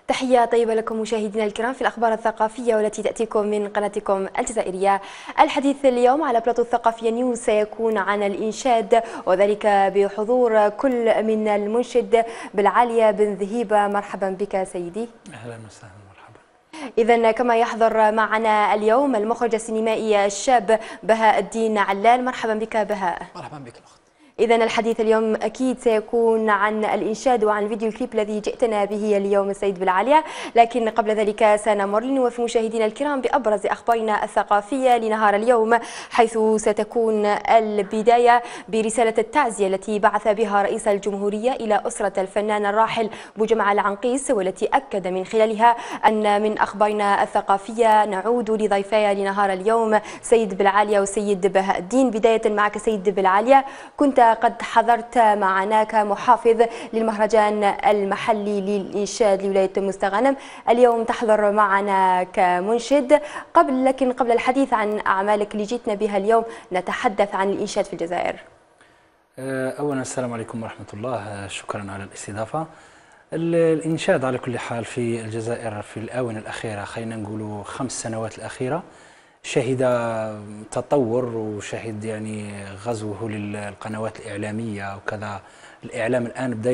تحية طيبة لكم مشاهدينا الكرام في الأخبار الثقافية والتي تأتيكم من قناتكم الجزائرية. الحديث اليوم على بلاطو الثقافية نيوز سيكون عن الإنشاد، وذلك بحضور كل من المنشد بالعالية بن ذهيبة. مرحبا بك سيدي. أهلا وسهلا. مرحبا. إذا كما يحضر معنا اليوم المخرج السينمائي الشاب بهاء الدين علال. مرحبا بك بهاء. مرحبا بك الأخت. إذا الحديث اليوم أكيد سيكون عن الإنشاد وعن الفيديو كليب الذي جئتنا به اليوم السيد بالعالية، لكن قبل ذلك سنمر لنوفي مشاهدينا الكرام بأبرز أخبارنا الثقافية لنهار اليوم، حيث ستكون البداية برسالة التعزية التي بعث بها رئيس الجمهورية إلى أسرة الفنان الراحل بوجمع العنقيس، والتي أكد من خلالها أن من أخبارنا الثقافية نعود لضيفي لنهار اليوم سيد بالعالية وسيد بهاء الدين. بداية معك سيد بالعالية، كنت قد حضرت معنا كمحافظ للمهرجان المحلي للإنشاد لولاية مستغانم، اليوم تحضر معنا كمنشد. قبل الحديث عن أعمالك اللي جيتنا بها اليوم نتحدث عن الإنشاد في الجزائر. أولا السلام عليكم ورحمة الله، شكرا على الاستضافة. الإنشاد على كل حال في الجزائر في الآونة الأخيرة، خلينا نقولوا 5 سنوات الأخيرة، شهد تطور وشهد يعني غزوه للقنوات الإعلامية وكذا. الإعلام الآن بدأ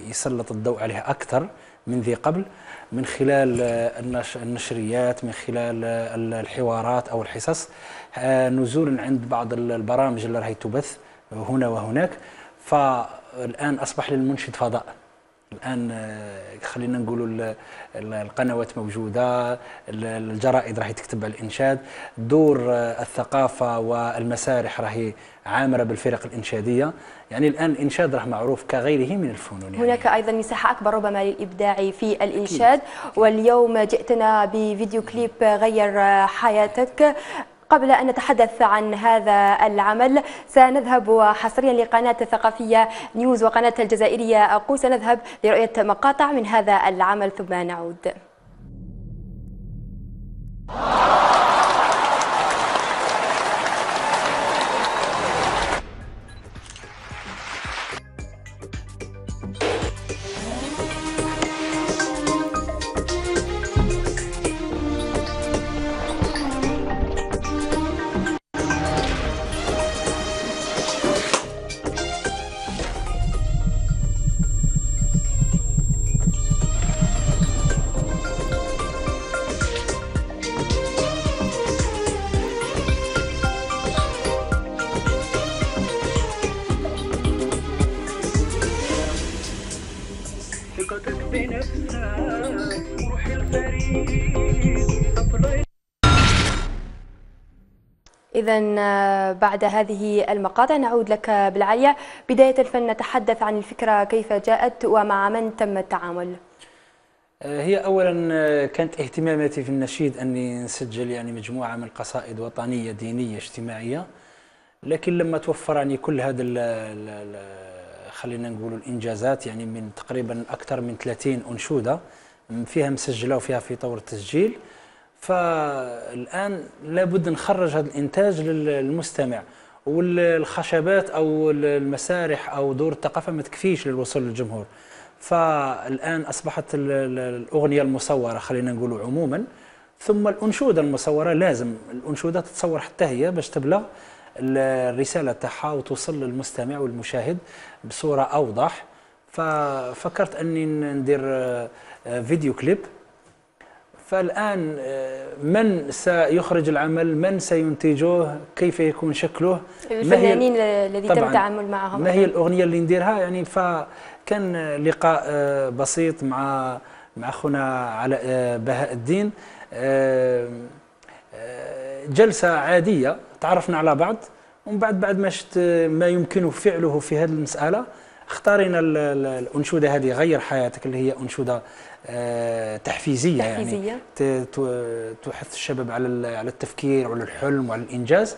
يسلط الضوء عليها أكثر من ذي قبل، من خلال النشريات، من خلال الحوارات أو الحصص، نزولا عند بعض البرامج اللي راهي تبث هنا وهناك. فالآن أصبح للمنشد فضاء. الآن خلينا نقولوا القنوات موجودة، الجرائد راهي تكتب على الإنشاد، دور الثقافة والمسارح راهي عامرة بالفرق الإنشادية. يعني الآن الإنشاد راه معروف كغيره من الفنون. يعني هناك أيضا مساحة أكبر ربما للإبداع في الإنشاد. واليوم جئتنا بفيديو كليب غير حياتك. قبل أن نتحدث عن هذا العمل سنذهب حصريا لقناة الثقافية نيوز وقناة الجزائرية أقول، سنذهب لرؤية مقاطع من هذا العمل ثم نعود. إذا بعد هذه المقاطع نعود لك بالعالية. بداية نتحدث عن الفكرة، كيف جاءت ومع من تم التعامل؟ هي أولا كانت اهتماماتي في النشيد أني نسجل يعني مجموعة من قصائد وطنية دينية اجتماعية، لكن لما توفر يعني كل هذا خلينا نقولوا الإنجازات، يعني من تقريبا أكثر من 30 أنشودة فيها مسجلة وفيها في طور التسجيل، فالآن لابد نخرج هذا الإنتاج للمستمع. والخشبات أو المسارح أو دور الثقافة ما تكفيش للوصول للجمهور. فالآن أصبحت الأغنية المصورة خلينا نقولوا عموما، ثم الأنشودة المصورة. لازم الأنشودة تتصور حتى هي باش تبلغ الرسالة تاعها وتوصل للمستمع والمشاهد بصورة أوضح. ففكرت أني ندير فيديو كليب. فالآن من سيخرج العمل، من سينتجه، كيف يكون شكله، الفنانين الذي تم التعامل معهم، ما هي الأغنية اللي نديرها. يعني فكان لقاء بسيط مع أخونا علاء بهاء الدين، جلسة عادية، تعرفنا على بعض، ومن بعد ما شفت ما يمكن فعله في هذه المسألة اختارينا الأنشودة هذه غير حياتك، اللي هي أنشودة تحفيزية. يعني تحث الشباب على التفكير وعلى الحلم وعلى الإنجاز.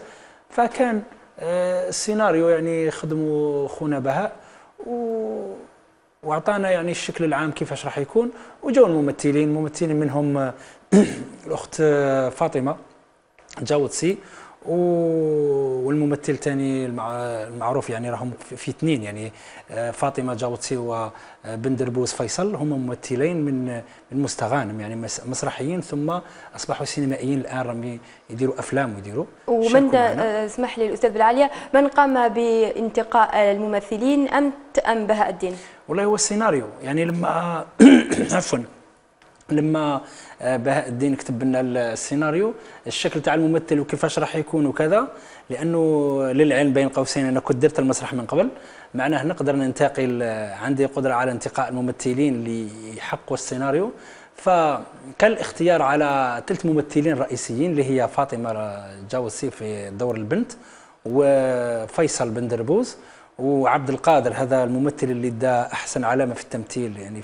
فكان السيناريو يعني خدموا خونا بهاء واعطانا يعني الشكل العام كيفاش راح يكون، وجاوا الممثلين منهم الأخت فاطمة جاوتسي والممثل الثاني المعروف يعني راهم في اثنين يعني فاطمه جاوتسي وبن دربوس فيصل، هم ممثلين من مستغانم يعني مسرحيين ثم اصبحوا سينمائيين الان، راهم يديروا افلام ويديروا. ومن اسمح لي الاستاذ بالعاليه، من قام بانتقاء الممثلين ام بهاء الدين؟ والله هو السيناريو يعني لما عفوا لما بهاء الدين كتب لنا السيناريو الشكل تاع الممثل وكيفاش راح يكون وكذا، لانه للعلم بين قوسين انا كنت درت المسرح من قبل، معناه نقدر ننتقل، عندي قدره على انتقاء الممثلين اللي يحققوا السيناريو. فكان الاختيار على 3 ممثلين رئيسيين اللي هي فاطمه جاوسي في دور البنت، وفيصل بن دربوز، وعبد القادر هذا الممثل اللي ادى احسن علامه في التمثيل يعني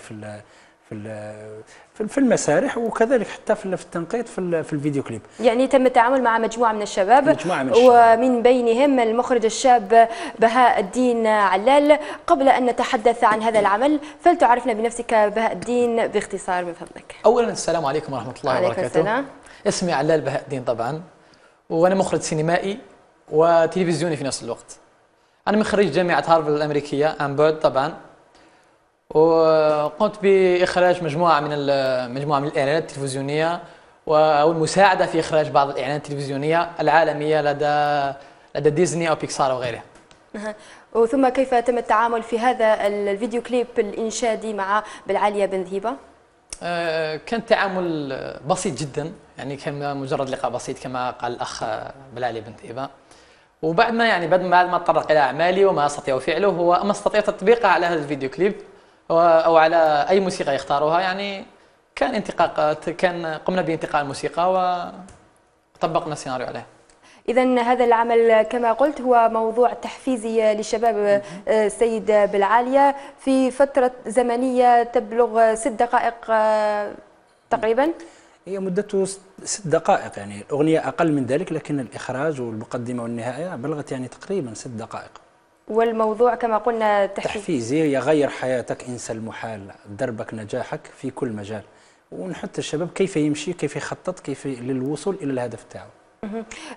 في المسارح وكذلك حتى في التنقيط في الفيديو كليب. يعني تم التعامل مع مجموعة من الشباب، ومن بينهم المخرج الشاب بهاء الدين علال. قبل أن نتحدث عن هذا العمل فلتعرفنا بنفسك بهاء الدين باختصار من فضلك. أولا السلام عليكم ورحمة الله وبركاته. السلام. اسمي علال بهاء الدين طبعا، وأنا مخرج سينمائي وتلفزيوني في نفس الوقت. أنا من خريج جامعة هارفارد الأمريكية أمبرد طبعا، وقمت بإخراج مجموعة من الإعلانات التلفزيونية والمساعدة في إخراج بعض الإعلانات التلفزيونية العالمية لدى ديزني أو بيكسار وغيرها. وثم كيف تم التعامل في هذا الفيديو كليب الإنشادي مع بالعالية بن ذهيبة؟ كان تعامل بسيط جدا، يعني كان مجرد لقاء بسيط كما قال الأخ بالعالية بن ذهيبة. وبعد ما تطرق إلى أعمالي وما أستطيع فعله هو ما استطيع تطبيقه على هذا الفيديو كليب أو على أي موسيقى يختارها، يعني كان قمنا بانتقاء الموسيقى وطبقنا السيناريو عليه. إذا هذا العمل كما قلت هو موضوع تحفيزي لشباب السيد بالعالية في فترة زمنية تبلغ 6 دقائق تقريبا. هي مدته 6 دقائق، يعني الأغنية أقل من ذلك، لكن الإخراج والمقدمة والنهاية بلغت يعني تقريبا 6 دقائق. والموضوع كما قلنا تحفيزي، يغير حياتك، انسى المحال، دربك نجاحك في كل مجال، ونحط الشباب كيف يمشي، كيف يخطط، كيف للوصول إلى الهدف تاعه.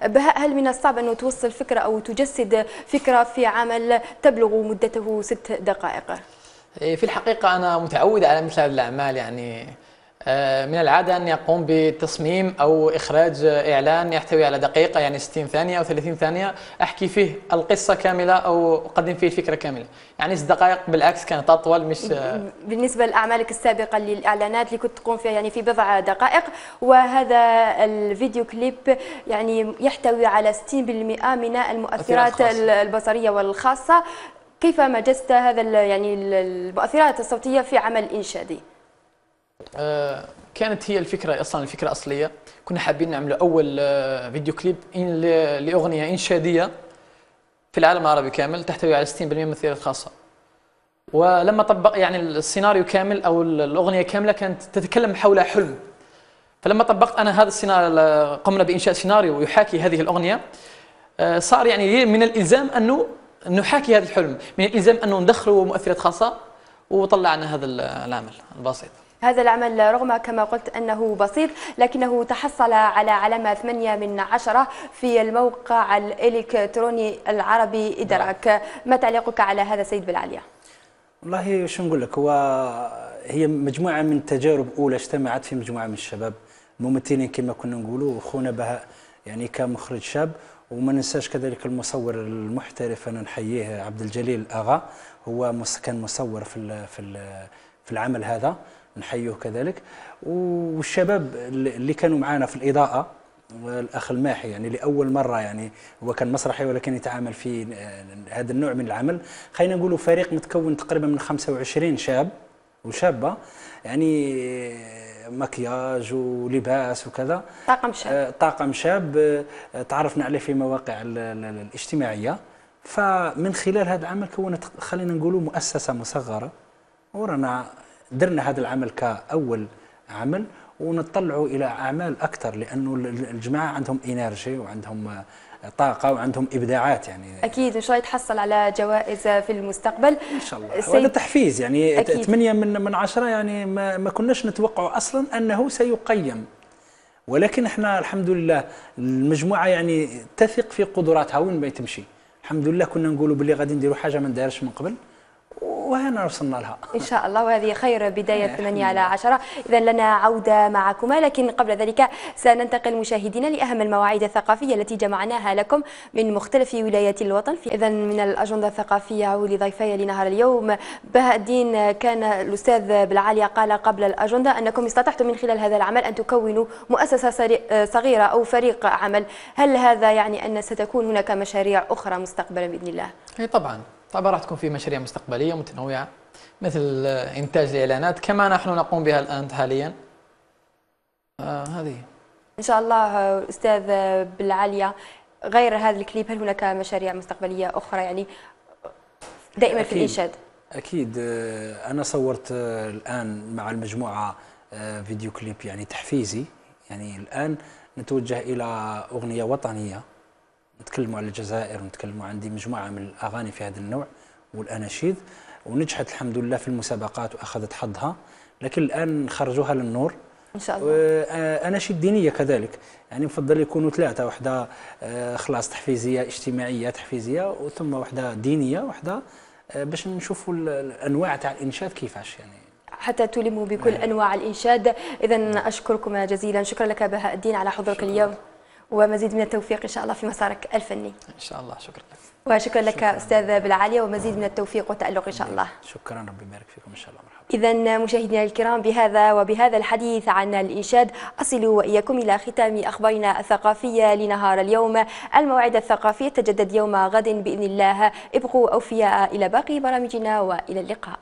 بهاء، هل من الصعب أنه توصل فكرة أو تجسد فكرة في عمل تبلغ مدته 6 دقائق؟ في الحقيقة أنا متعود على مثل هذه الأعمال، يعني من العادة أن يقوم بتصميم أو إخراج إعلان يحتوي على دقيقة، يعني 60 ثانية أو 30 ثانية، أحكي فيه القصة كاملة أو أقدم فيه الفكرة كاملة. يعني 6 دقائق بالعكس كانت أطول. مش بالنسبة لأعمالك السابقة للإعلانات اللي كنت تقوم فيها يعني في بضع دقائق، وهذا الفيديو كليب يعني يحتوي على 60% من المؤثرات البصرية والخاصة. كيف مجزت هذا يعني المؤثرات الصوتية في عمل إنشادي؟ كانت هي الفكرة أصلا الفكرة أصلية، كنا حابين نعمل أول فيديو كليب لأغنية إنشادية في العالم العربي كامل تحتوي على 60% مؤثرات خاصة. ولما طبق يعني السيناريو كامل أو الأغنية كاملة كانت تتكلم حول حلم، فلما طبقت أنا هذا السيناريو، قمنا بإنشاء سيناريو يحاكي هذه الأغنية، صار يعني من الإلزام أنه نحاكي هذا الحلم، من الإلزام أنه ندخله مؤثرات خاصة، وطلعنا هذا العمل البسيط. هذا العمل رغم كما قلت أنه بسيط لكنه تحصل على علامة 8/10 في الموقع الإلكتروني العربي إدراك. ما تعليقك على هذا سيد بالعالية؟ والله شو نقول لك، هي مجموعة من تجارب أولى اجتمعت في مجموعة من الشباب الممثلين كما كنا نقولوا، وأخونا بهاء يعني كمخرج شاب، وما ننساش كذلك المصور المحترف أنا نحييه عبد الجليل الأغا، هو كان مصور في العمل هذا، نحييه كذلك. والشباب اللي كانوا معنا في الإضاءة، والأخ الماحي يعني لأول مرة يعني هو كان مسرحي ولكن يتعامل في هذا النوع من العمل. خلينا نقولوا فريق متكون تقريبا من 25 شاب وشابة، يعني مكياج ولباس وكذا، طاقم شاب تعرفنا عليه في مواقع الاجتماعية. فمن خلال هذا العمل كونت خلينا نقولوا مؤسسة مصغرة، ورانا درنا هذا العمل كأول عمل، ونطلعوا إلى أعمال أكثر، لأنه الجماعة عندهم إنرجي وعندهم طاقة وعندهم إبداعات يعني. أكيد إن شاء الله يتحصل على جوائز في المستقبل إن شاء الله. وهذا تحفيز يعني. أكيد. 8/10 يعني ما كناش نتوقع أصلا أنه سيقيم، ولكن احنا الحمد لله المجموعه يعني تثق في قدراتها وين ما تمشي. الحمد لله كنا نقولوا باللي غادي نديروا حاجه ما ندارش من قبل، وهنا وصلنا لها إن شاء الله، وهذه خير بداية 8/10. إذا لنا عودة معكما، لكن قبل ذلك سننتقل مشاهدينا لأهم المواعيد الثقافية التي جمعناها لكم من مختلف ولايات الوطن. إذا من الأجندة الثقافية ولضيفي لنهار اليوم بهاء الدين، كان الأستاذ بالعالية قال قبل الأجندة أنكم استطعتم من خلال هذا العمل أن تكونوا مؤسسة صغيرة أو فريق عمل، هل هذا يعني أن ستكون هناك مشاريع أخرى مستقبلا بإذن الله؟ أي طبعا راح تكون في مشاريع مستقبلية متنوعة مثل إنتاج الإعلانات كما نحن نقوم بها الآن حاليا. هذه إن شاء الله. أستاذ بالعالية، غير هذا الكليب هل هناك مشاريع مستقبلية أخرى يعني دائما في الإنشاد؟ أكيد. أنا صورت الآن مع المجموعة فيديو كليب يعني تحفيزي، يعني الآن نتوجه إلى أغنية وطنية، نتكلموا على الجزائر ونتكلموا، عندي مجموعة من الأغاني في هذا النوع والأناشيد، ونجحت الحمد لله في المسابقات وأخذت حظها، لكن الآن نخرجوها للنور إن شاء الله. أناشيد دينية كذلك، يعني نفضل يكونوا ثلاثة، واحدة خلاص تحفيزية اجتماعية تحفيزية، وثم واحدة دينية، واحدة باش نشوفوا الأنواع تاع الإنشاد كيفاش يعني حتى تلموا بكل أنواع الإنشاد. إذا أشكركم جزيلا، شكرا لك بهاء الدين على حضورك اليوم، ومزيد من التوفيق إن شاء الله في مسارك الفني. إن شاء الله. شكرا لك. وشكرا لك أستاذ بالعالية، ومزيد من التوفيق والتألق إن شاء الله. شكرا، ربي يبارك فيكم إن شاء الله. مرحبا. إذا مشاهدينا الكرام، بهذا الحديث عن الإنشاد أصل وإياكم إلى ختام أخبارنا الثقافية لنهار اليوم. الموعد الثقافي يتجدد يوم غد بإذن الله. ابقوا أوفياء إلى باقي برامجنا، وإلى اللقاء.